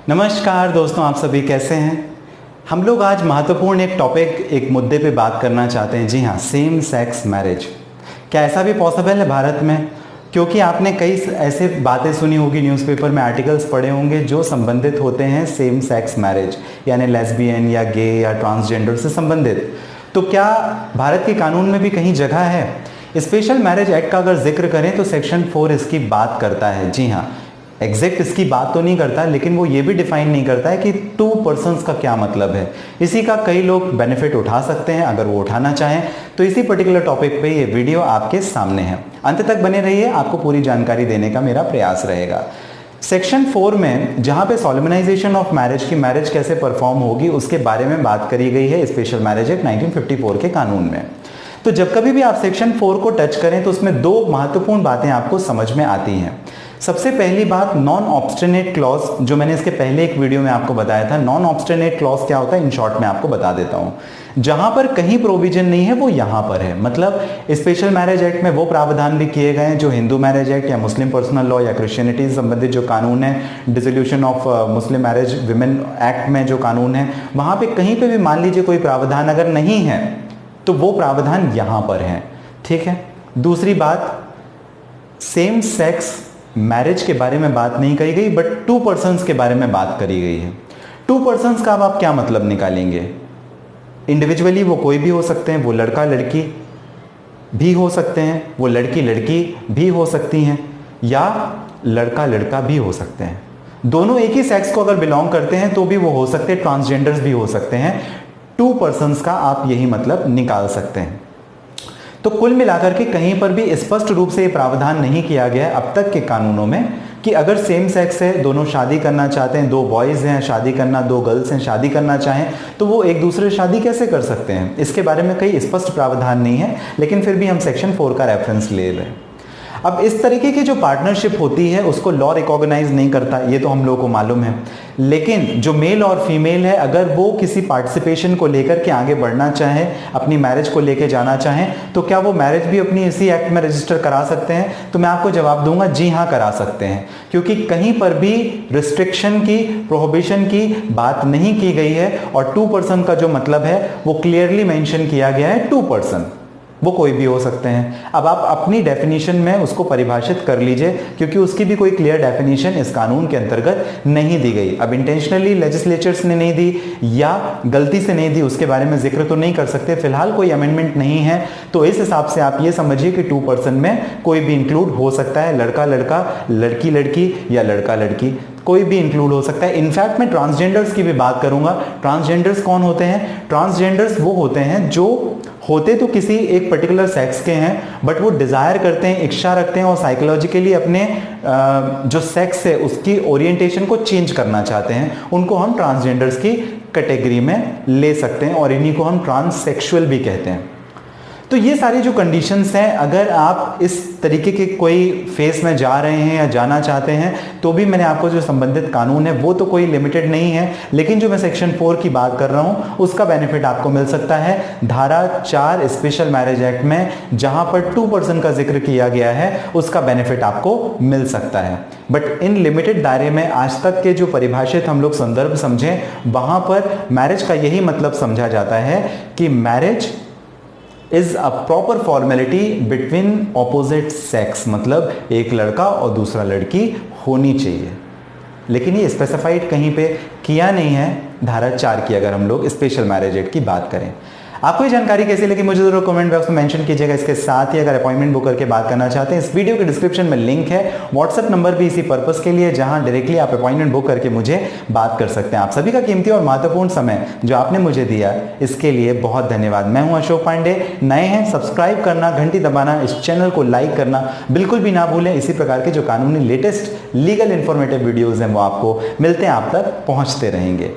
नमस्कार दोस्तों, आप सभी कैसे हैं। हम लोग आज महत्वपूर्ण एक मुद्दे पे बात करना चाहते हैं। जी हाँ, सेम सेक्स मैरिज। क्या ऐसा भी पॉसिबल है भारत में? क्योंकि आपने कई ऐसे बातें सुनी होगी, न्यूज़पेपर में आर्टिकल्स पढ़े होंगे जो संबंधित होते हैं सेम सेक्स मैरिज, यानी लेस्बियन या गे या ट्रांसजेंडर से संबंधित। तो क्या भारत के कानून में भी कहीं जगह है? स्पेशल मैरिज एक्ट का अगर जिक्र करें तो सेक्शन 4 इसकी बात करता है। जी हाँ, एग्जैक्ट इसकी बात तो नहीं करता, लेकिन वो ये भी डिफाइन नहीं करता है कि टू पर्सन्स का क्या मतलब है। इसी का कई लोग बेनिफिट उठा सकते हैं अगर वो उठाना चाहें। तो इसी पर्टिकुलर टॉपिक पे ये वीडियो आपके सामने है। अंत तक बने रहिए, आपको पूरी जानकारी देने का मेरा प्रयास रहेगा। सेक्शन 4 में जहां पे सॉलेमनाइजेशन ऑफ मैरिज की मैरिज कैसे परफॉर्म होगी उसके बारे में बात करी गई है स्पेशल मैरिज एक्ट 1954 के कानून में। तो जब कभी भी आप सेक्शन 4 को टच करें तो उसमें दो महत्वपूर्ण बातें आपको समझ में आती हैं। सबसे पहली बात, नॉन ऑब्स्टिनेट क्लॉज, जो मैंने इसके पहले एक वीडियो में आपको बताया था। नॉन ऑब्स्टिनेट क्लॉज क्या होता है, इन शॉर्ट में आपको बता देता हूं। जहां पर कहीं प्रोविजन नहीं है वो यहां पर है। मतलब स्पेशल मैरिज एक्ट में वो प्रावधान भी किए गए हैं जो हिंदू मैरिज एक्ट या मुस्लिम पर्सनल लॉ या क्रिश्चियनिटी से संबंधित जो कानून है, dissolution of Muslim marriage women act में जो कानून है, वहां पे कहीं पे भी मान लीजिए कोई प्रावधान अगर नहीं है तो वो प्रावधान यहां पर है। ठीक है। दूसरी बात, सेम सेक्स मैरिज के बारे में बात नहीं करी गई, बट टू पर्सन्स के बारे में बात करी गई है। टू पर्सन्स का अब आप क्या मतलब निकालेंगे? इंडिविजुअली वो कोई भी हो सकते हैं, वो लड़का लड़की भी हो सकते हैं, वो लड़की लड़की भी हो सकती हैं, या लड़का लड़का भी हो सकते हैं। दोनों एक ही सेक्स को अगर बिलोंग करते हैं तो भी वो हो सकते हैं, ट्रांसजेंडर्स भी हो सकते हैं। टू पर्सन्स का आप यही मतलब निकाल सकते हैं। तो कुल मिलाकर के कहीं पर भी स्पष्ट रूप से ये प्रावधान नहीं किया गया है अब तक के कानूनों में कि अगर सेम सेक्स है, दोनों शादी करना चाहते हैं, दो बॉयज हैं शादी करना, दो गर्ल्स हैं शादी करना चाहें, तो वो एक दूसरे से शादी कैसे कर सकते हैं। इसके बारे में कई स्पष्ट प्रावधान नहीं है, लेकिन फिर भी हम सेक्शन 4 का रेफरेंस ले रहे हैं। अब इस तरीके की जो पार्टनरशिप होती है उसको लॉ रिकॉग्नाइज नहीं करता, ये तो हम लोगों को मालूम है। लेकिन जो मेल और फीमेल है, अगर वो किसी पार्टिसिपेशन को लेकर के आगे बढ़ना चाहें, अपनी मैरिज को लेकर जाना चाहें, तो क्या वो मैरिज भी अपनी इसी एक्ट में रजिस्टर करा सकते हैं? तो मैं आपको जवाब दूंगा, जी हाँ करा सकते हैं, क्योंकि कहीं पर भी रिस्ट्रिक्शन की, प्रोहिबिशन की बात नहीं की गई है। और टू पर्सन का जो मतलब है वो क्लियरली मेंशन किया गया है, टू पर्सन, वो कोई भी हो सकते हैं। अब आप अपनी डेफिनेशन में उसको परिभाषित कर लीजिए, क्योंकि उसकी भी कोई क्लियर डेफिनेशन इस कानून के अंतर्गत नहीं दी गई। अब इंटेंशनली लेजिस्लेचर्स ने नहीं दी या गलती से नहीं दी, उसके बारे में जिक्र तो नहीं कर सकते। फिलहाल कोई अमेंडमेंट नहीं है, तो इस हिसाब से आप ये समझिए कि टू पर्सन में कोई भी इंक्लूड हो सकता है, लड़का लड़का, लड़की लड़की या लड़का लड़की, कोई भी इंक्लूड हो सकता है। इनफैक्ट मैं ट्रांसजेंडर्स की भी बात करूंगा। ट्रांसजेंडर्स कौन होते हैं? ट्रांसजेंडर्स वो होते हैं जो होते तो किसी एक पर्टिकुलर सेक्स के हैं, बट वो डिजायर करते हैं, इच्छा रखते हैं और साइकोलॉजिकली अपने जो सेक्स है उसकी ओरिएंटेशन को चेंज करना चाहते हैं। उनको हम ट्रांसजेंडर्स की कैटेगरी में ले सकते हैं और इन्हीं को हम ट्रांससेक्सुअल भी कहते हैं। तो ये सारी जो कंडीशंस हैं, अगर आप इस तरीके के कोई फेस में जा रहे हैं या जाना चाहते हैं, तो भी मैंने आपको जो संबंधित कानून है वो तो कोई लिमिटेड नहीं है, लेकिन जो मैं सेक्शन 4 की बात कर रहा हूं उसका बेनिफिट आपको मिल सकता है धारा 4 स्पेशल मैरिज एक्ट में, जहां पर टू पर्सन का जिक्र किया गया है, उसका बेनिफिट आपको मिल सकता है। बट इन लिमिटेड दायरे में आज तक के जो परिभाषित हम लोग संदर्भ समझें, वहां पर मैरिज का यही मतलब समझा जाता है कि marriage is a proper formality between opposite sex, मतलब एक लड़का और दूसरा लड़की होनी चाहिए। लेकिन ये स्पेसिफाइड कहीं पे किया नहीं है धारा 4 की, अगर हम लोग स्पेशल मैरिज एक्ट की बात करें। आपको ये जानकारी कैसी लगी मुझे जरूर कमेंट बॉक्स में मेंशन कीजिएगा। इसके साथ ही अगर अपॉइंटमेंट बुक करके बात करना चाहते हैं, इस वीडियो के डिस्क्रिप्शन में लिंक है, व्हाट्सएप नंबर भी इसी पर्पस के लिए, जहां डायरेक्टली आप अपॉइंटमेंट बुक करके मुझे बात कर सकते हैं। आप सभी का कीमती और महत्वपूर्ण समय जो आपने मुझे दिया, इसके लिए बहुत धन्यवाद। मैं हूं अशोक पांडे। नए हैं, सब्सक्राइब करना, घंटी दबाना, इस चैनल को लाइक करना बिल्कुल भी ना भूलें। इसी प्रकार के जो कानूनी लेटेस्ट लीगल इंफॉर्मेटिव वीडियोज हैं वो आपको मिलते हैं, आप तक पहुंचते रहेंगे।